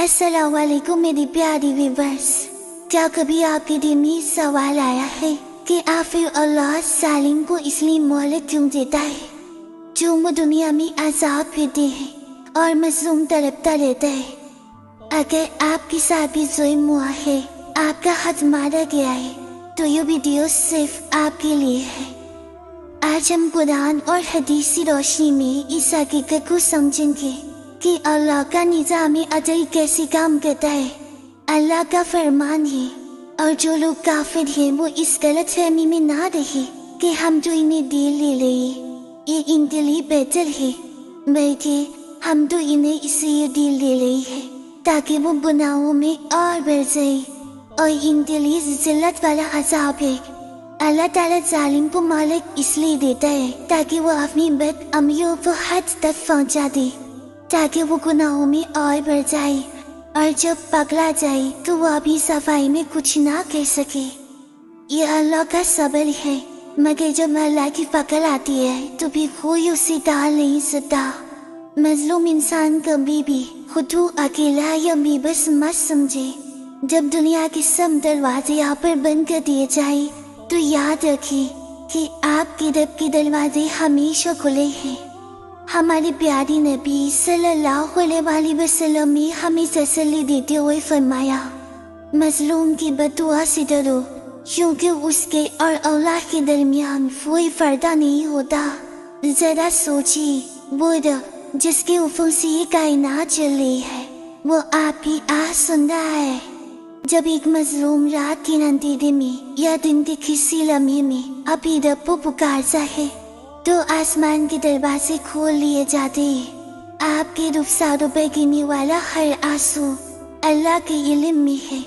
अस्सलाम वालेकुम मेरी प्यारी व्यूअर्स। क्या कभी आपके दिल में सवाल आया है कि आखिर अल्लाह सालिम को इसलिए मोहलत क्यों देता है जो वो दुनिया में आजाद फिरते हैं और मजलूम तड़पता रहता है? अगर आपके साथ भी जुल्म हुआ है, आपका हक मारा गया है, तो ये वीडियो सिर्फ आपके लिए है। आज हम कुरान और हदीस की रोशनी में इस हकीकत को समझेंगे कि अल्लाह का निज़ाम अदल कैसे काम करता है। अल्लाह का फरमान है और जो लोग काफिर हैं वो इस गलत फहमी में ना रहे कि हम तो इन्हें दिल ले लिए, ये इनके लिए बेहतर है, बल्कि हम तो इन्हें इसलिए दिल ले रही है ताकि वो गुनाहों में और बढ़ जाए और इनके लिए जिल्लत वाला अज़ाब है। अल्लाह ताला जालिम को मालिक इसलिए देता है ताकि वो अपनी बदअमलियों को हद तक पहुंचा दे, ताकि वो गुनाहों में और बढ़ जाए और जब पकड़ा जाए तो वो अभी सफाई में कुछ ना कह सके। ये अल्लाह का सब्र है, मगर जब अल्लाह की पकड़ आती है तो भी कोई उसे टाल नहीं सकता। मजलूम इंसान कभी भी खुद को अकेला या बेबस मत समझे। जब दुनिया के सब दरवाजे आप पर बंद कर दिए जाए तो याद रखिए कि आपके रब के दरवाजे हमेशा खुले हैं। हमारे प्यारी नबी सल्लल्लाहु अलैहि वसल्लम ने हमें तसल्ली देते हुए फरमाया, मजलूम की बददुआ से डरो, क्योंकि उसके और अल्लाह के दरमियान कोई पर्दा नहीं होता। जरा सोचिए, वो रब जिसके हुक्म से ये कायनात चल रही है, वो आपकी आह सुन रहा है। जब एक मजलूम रात के अंधेरे में या दिन के किसी लम्हे में अपने रब को पुकारता है तो आसमान के दरवाजे खोल लिए जाते हैं। आपके रुखसारों पर गिरने वाला हर आंसू अल्लाह के इल्म में है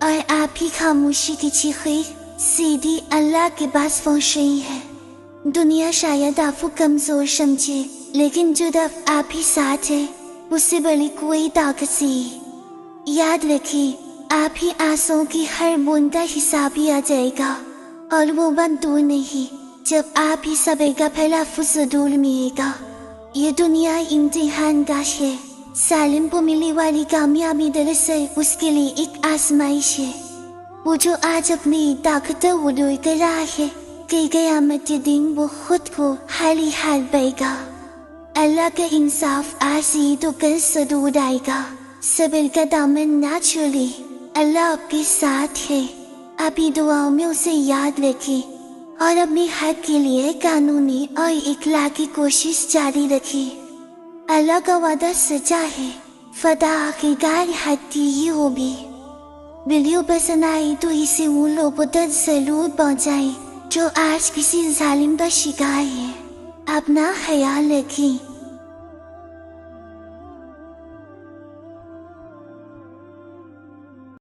और आपकी खामोशी की चीखें सीधी अल्लाह के पास पहुंच रही है। दुनिया शायद आपको कमजोर समझे, लेकिन जो रब आप ही साथ है उससे बड़ी कोई ताकत नहीं। याद रखिए, आप ही आंसुओं की हर बूंद का हिसाब ही आ जाएगा और वो वक्त दूर नहीं जब आप ही सब्र का फैला फुजूल मिलेगा। ये दुनिया इम्तिहान गाह है। सालिम को मिलने वाली कामयाबी दरअसल उसके लिए एक आजमाइश है। वो जो आज अपनी ताकत उड़ोड़ कर रहा है कि क़यामत के दिन वो खुद को हाल ही हाल पाएगा। अल्लाह का इंसाफ आज ही तो कल जरूर आएगा। सब्र का दामन ना छोड़े, अल्लाह आपके साथ है। अपनी दुआओं में उसे याद रखें और अपने हक के लिए कानूनी और इखलाकी कोशिश जारी रखें। अल्लाह का वादा सच्चा है, फतह आखिरकार हत्ती ही होगी। वीडियो पसंद आई तो इसे उन लोगों तक जरूर पहुंचाएं जो आज किसी जालिम का शिकार है। अपना ख्याल रखें।